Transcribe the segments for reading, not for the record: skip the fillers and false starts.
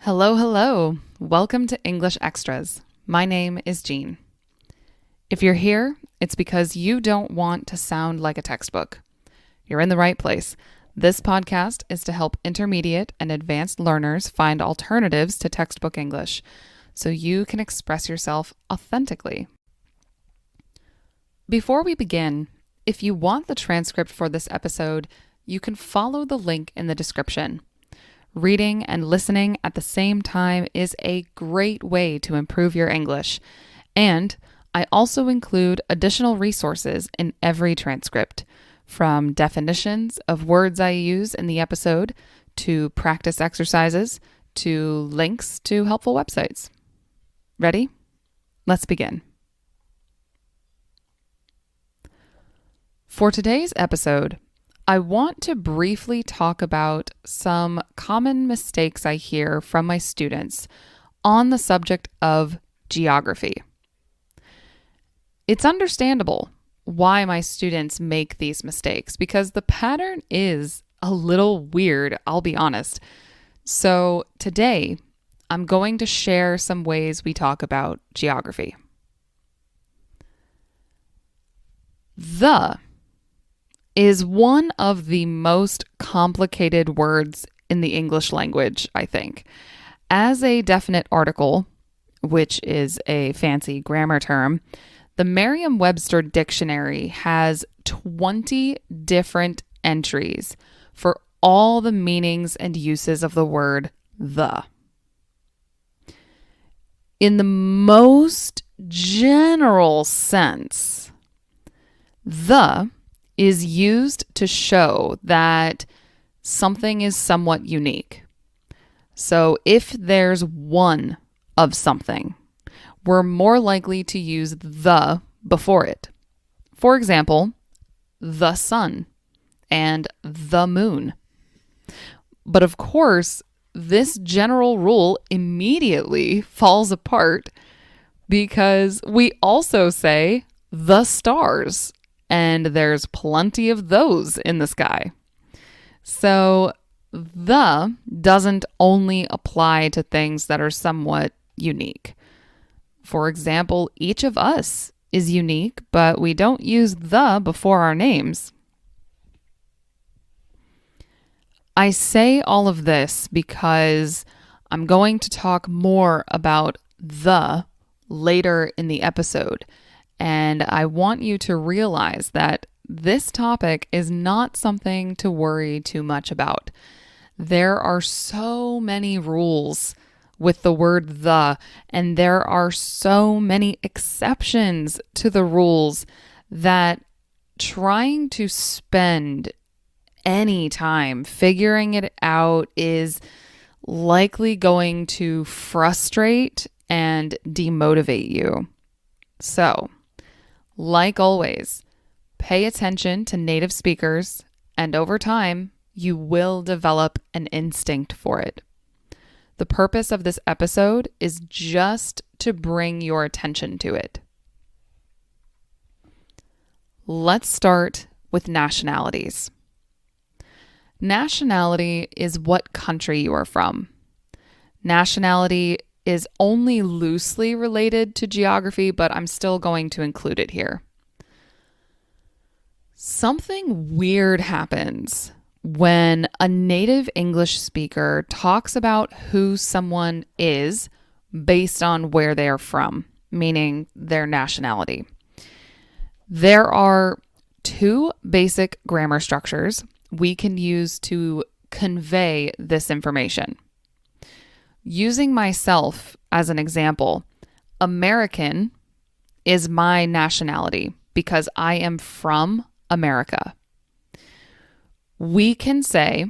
Hello, hello. Welcome to English Extras. My name is Jean. If you're here, it's because you don't want to sound like a textbook. You're in the right place. This podcast is to help intermediate and advanced learners find alternatives to textbook English so you can express yourself authentically. Before we begin, if you want the transcript for this episode, you can follow the link in the description. Reading and listening at the same time is a great way to improve your English, and I also include additional resources in every transcript, from definitions of words I use in the episode, to practice exercises, to links to helpful websites. Ready? Let's begin. For today's episode, I want to briefly talk about some common mistakes I hear from my students on the subject of geography. It's understandable why my students make these mistakes because the pattern is a little weird, I'll be honest. So today, I'm going to share some ways we talk about geography. The is one of the most complicated words in the English language, I think. As a definite article, which is a fancy grammar term, the Merriam-Webster dictionary has 20 different entries for all the meanings and uses of the word the. In the most general sense, the is used to show that something is somewhat unique. So if there's one of something, we're more likely to use the before it. For example, the sun and the moon. But of course, this general rule immediately falls apart because we also say the stars. And there's plenty of those in the sky. So the doesn't only apply to things that are somewhat unique. For example, each of us is unique, but we don't use the before our names. I say all of this because I'm going to talk more about the later in the episode. And I want you to realize that this topic is not something to worry too much about. There are so many rules with the word the, and there are so many exceptions to the rules that trying to spend any time figuring it out is likely going to frustrate and demotivate you. So, like always, pay attention to native speakers, and over time, you will develop an instinct for it. The purpose of this episode is just to bring your attention to it. Let's start with nationalities. Nationality is what country you are from. Nationality is only loosely related to geography, but I'm still going to include it here. Something weird happens when a native English speaker talks about who someone is based on where they are from, meaning their nationality. There are two basic grammar structures we can use to convey this information. Using myself as an example, American is my nationality because I am from America. We can say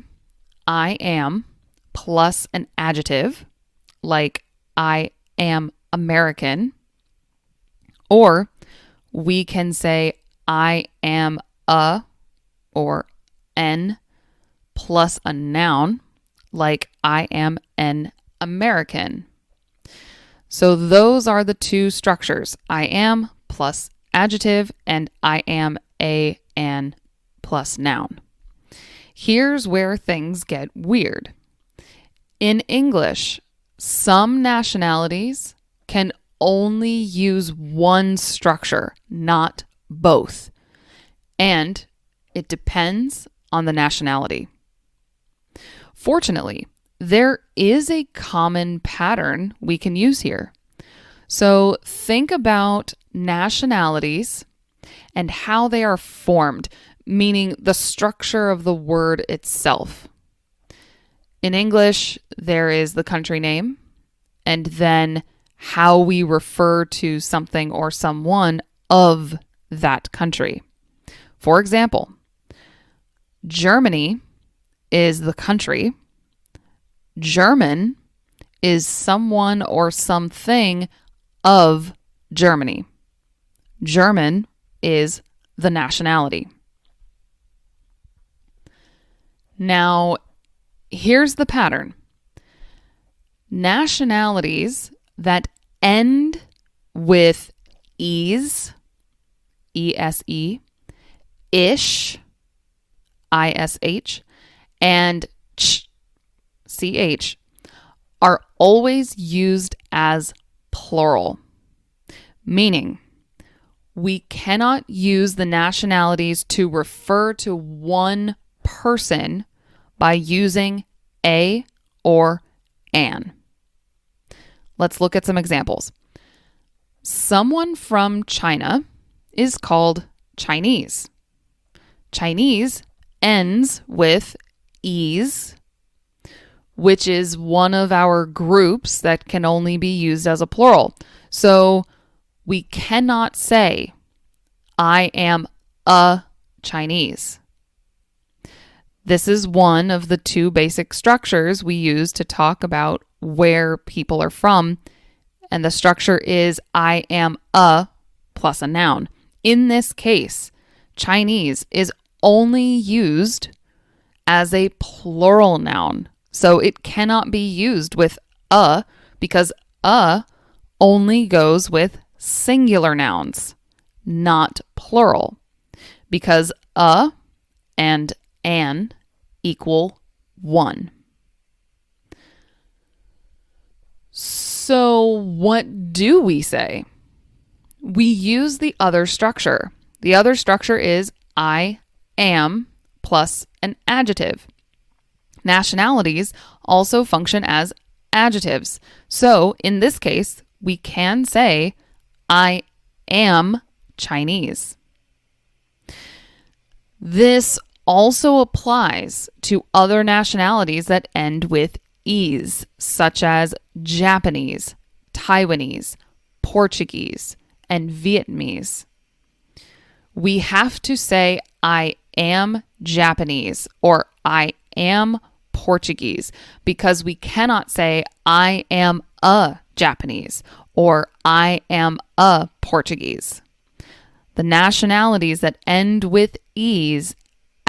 I am plus an adjective like I am American, or we can say I am a or an plus a noun like I am an American. So those are the two structures. I am plus adjective and I am a an plus noun. Here's where things get weird. In English, Some nationalities can only use one structure, not both. And it depends on the nationality. Fortunately, there is a common pattern we can use here. So think about nationalities and how they are formed, meaning the structure of the word itself. In English, there is the country name, and then how we refer to something or someone of that country. For example, Germany is the country. German is someone or something of Germany. German is the nationality. Now, here's the pattern. Nationalities that end with "ese," E-S-E, "ish," I-S-H, and "ch," C-H, are always used as plural, meaning we cannot use the nationalities to refer to one person by using a or an. Let's look at some examples. Someone from China is called Chinese. Chinese ends with "ese," which is one of our groups that can only be used as a plural. So we cannot say, "I am a Chinese." This is one of the two basic structures we use to talk about where people are from, and the structure is "I am a" plus a noun. In this case, Chinese is only used as a plural noun, so it cannot be used with "a" because "a" only goes with singular nouns, not plural, because "a" and "an" equal one. So what do we say? We use the other structure. The other structure is "I am" plus an adjective. Nationalities also function as adjectives. So in this case, we can say, "I am Chinese." This also applies to other nationalities that end with "ese," such as Japanese, Taiwanese, Portuguese, and Vietnamese. We have to say, "I am Japanese" or "I am Portuguese," because we cannot say, "I am a Japanese" or "I am a Portuguese." The nationalities that end with "ese"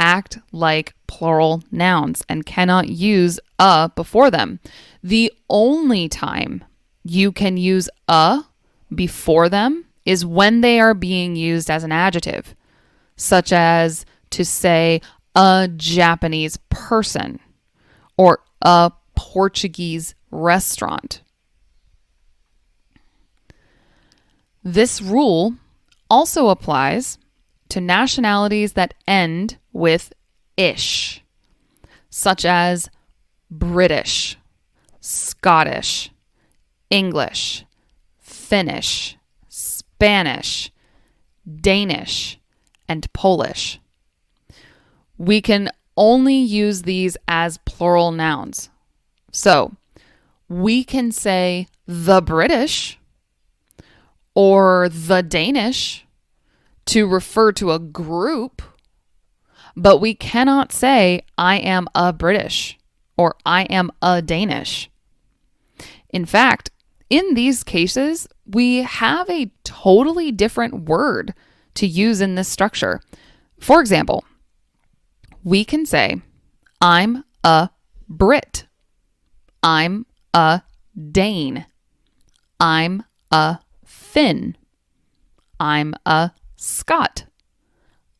act like plural nouns and cannot use "a" before them. The only time you can use "a" before them is when they are being used as an adjective, such as to say "a Japanese person" or "a Portuguese restaurant." This rule also applies to nationalities that end with "ish," such as British, Scottish, English, Finnish, Spanish, Danish, and Polish. We can only use these as plural nouns. So we can say "the British" or "the Danish" to refer to a group, but we cannot say "I am a British" or "I am a Danish." In fact, in these cases, we have a totally different word to use in this structure. For example, we can say, "I'm a Brit," "I'm a Dane," "I'm a Finn," "I'm a Scot,"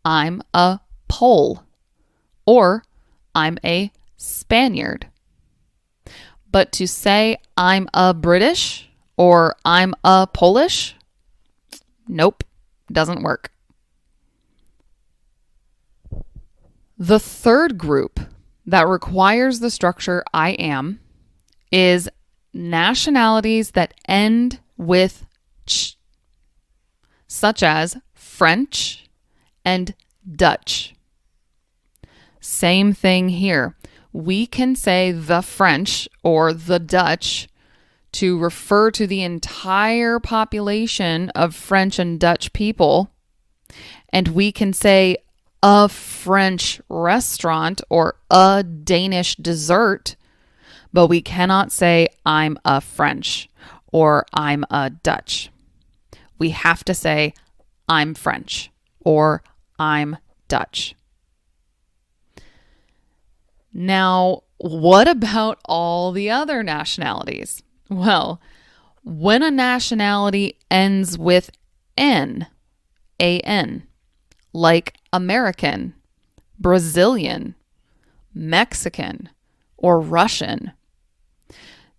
"I'm a Pole," or "I'm a Spaniard." But to say I'm a British or I'm a Polish, nope, doesn't work. The third group that requires the structure I am is nationalities that end with ch, such as French and Dutch. Same thing here. We can say the French or the Dutch to refer to the entire population of French and Dutch people. And we can say a French restaurant or a Danish dessert, but we cannot say I'm a French or I'm a Dutch. We have to say I'm French or I'm Dutch. Now, what about all the other nationalities? Well, when a nationality ends with N, A-N, like American, Brazilian, Mexican, or Russian,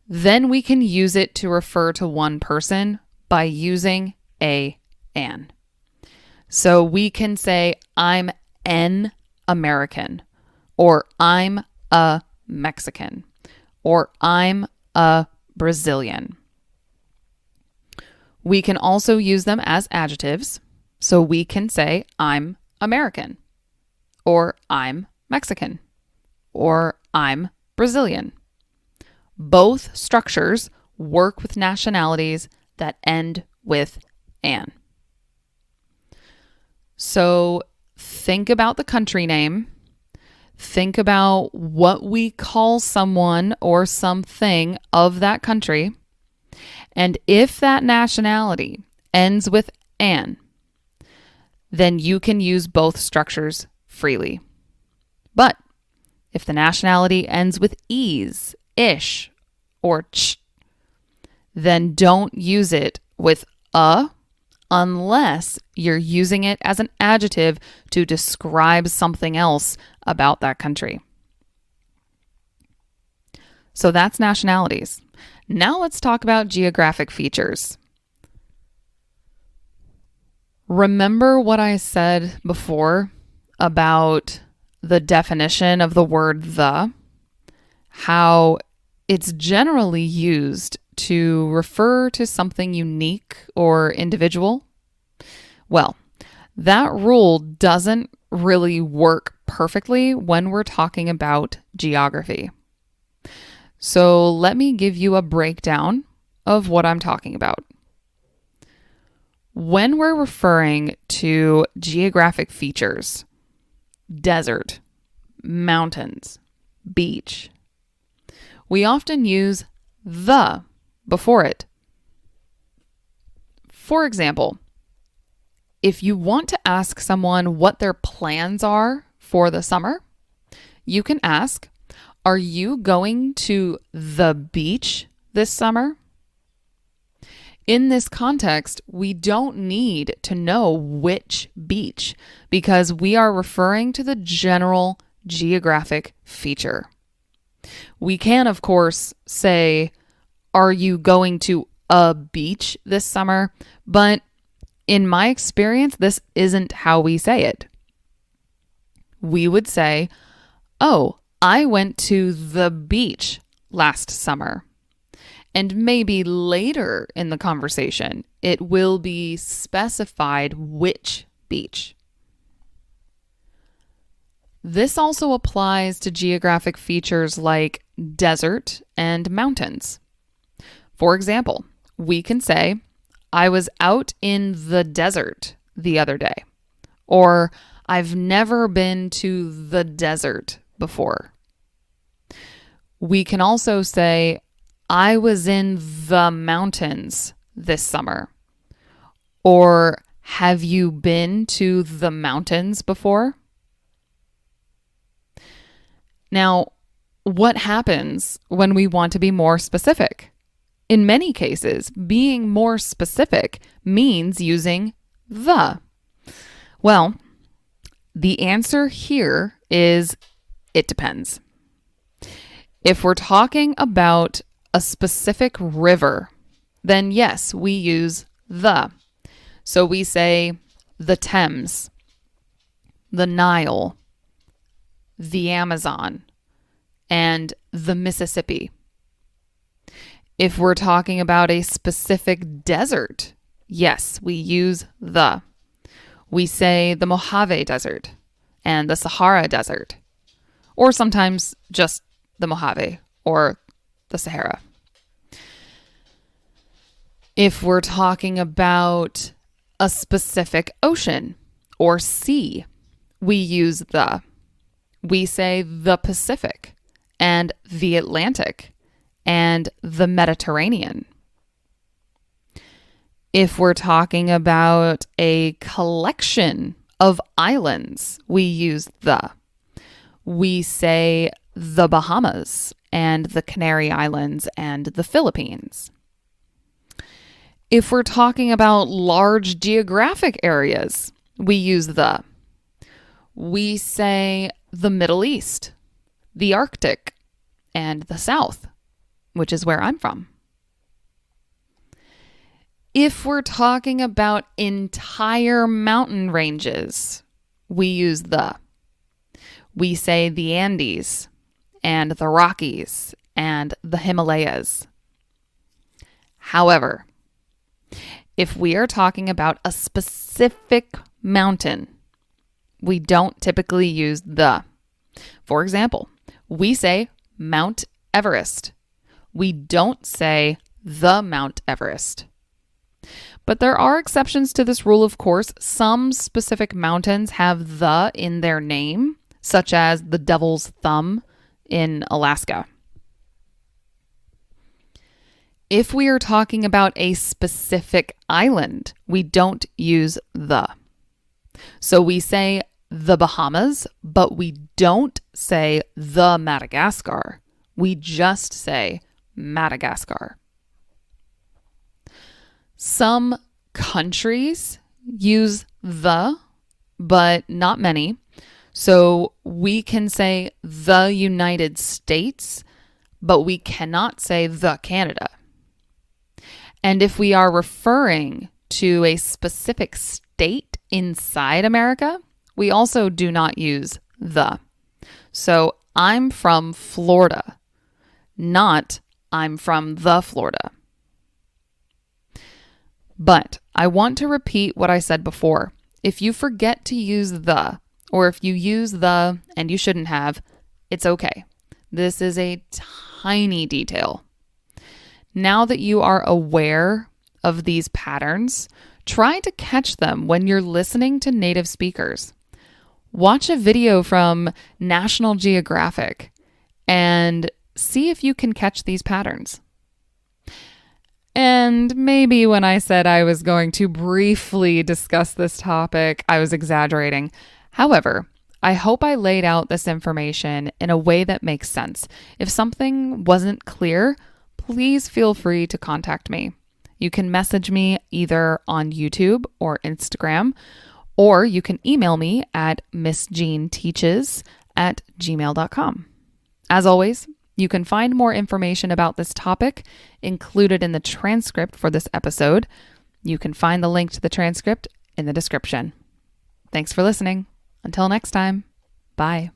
then we can use it to refer to one person by using A-N. So we can say I'm an American, or I'm a Mexican, or I'm a Brazilian. We can also use them as adjectives. So we can say I'm American, or I'm Mexican, or I'm Brazilian. Both structures work with nationalities that end with an. So think about the country name. Think about what we call someone or something of that country. And if that nationality ends with an, then you can use both structures freely. But if the nationality ends with ease, ish, or ch, then don't use it with a unless you're using it as an adjective to describe something else about that country. So that's nationalities. Now let's talk about geographic features. Remember what I said before about the definition of the word the? How it's generally used to refer to something unique or individual? Well, that rule doesn't really work perfectly when we're talking about geography. So let me give you a breakdown of what I'm talking about. When we're referring to geographic features, desert, mountains, beach, we often use the before it. For example, if you want to ask someone what their plans are for the summer, you can ask, are you going to the beach this summer? In this context, we don't need to know which beach because we are referring to the general geographic feature. We can, of course, say, are you going to a beach this summer? But in my experience, this isn't how we say it. We would say, oh, I went to the beach last summer. And maybe later in the conversation, it will be specified which beach. This also applies to geographic features like desert and mountains. For example, we can say, I was out in the desert the other day, or I've never been to the desert before. We can also say, I was in the mountains this summer, or have you been to the mountains before? Now, what happens when we want to be more specific? In many cases, being more specific means using the. Well, the answer here is it depends. If we're talking about a specific river, then yes, we use the. So we say the Thames, the Nile, the Amazon, and the Mississippi. If we're talking about a specific desert, yes, we use the. We say the Mojave Desert and the Sahara Desert, or sometimes just the Mojave or the Sahara. If we're talking about a specific ocean or sea, we use the. We say the Pacific and the Atlantic and the Mediterranean. If we're talking about a collection of islands, we use the. We say the Bahamas and the Canary Islands and the Philippines. If we're talking about large geographic areas, we use the. We say the Middle East, the Arctic, and the South, which is where I'm from. If we're talking about entire mountain ranges, we use the. We say the Andes and the Rockies and the Himalayas. However, if we are talking about a specific mountain, we don't typically use the. For example, we say Mount Everest. We don't say the Mount Everest. But there are exceptions to this rule, of course. Some specific mountains have the in their name, such as the Devil's Thumb in Alaska. If we are talking about a specific island, we don't use the. So we say the Bahamas, but we don't say the Madagascar. We just say Madagascar. Some countries use the, but not many. So we can say the United States, but we cannot say the Canada. And if we are referring to a specific state inside America, we also do not use the. So I'm from Florida, not I'm from the Florida. But I want to repeat what I said before. If you forget to use the, or if you use the and you shouldn't have, it's okay. This is a tiny detail. Now that you are aware of these patterns, try to catch them when you're listening to native speakers. Watch a video from National Geographic and see if you can catch these patterns. And maybe when I said I was going to briefly discuss this topic, I was exaggerating. However, I hope I laid out this information in a way that makes sense. If something wasn't clear, please feel free to contact me. You can message me either on YouTube or Instagram, or you can email me at missjeanteaches@gmail.com. As always, you can find more information about this topic included in the transcript for this episode. You can find the link to the transcript in the description. Thanks for listening. Until next time, bye.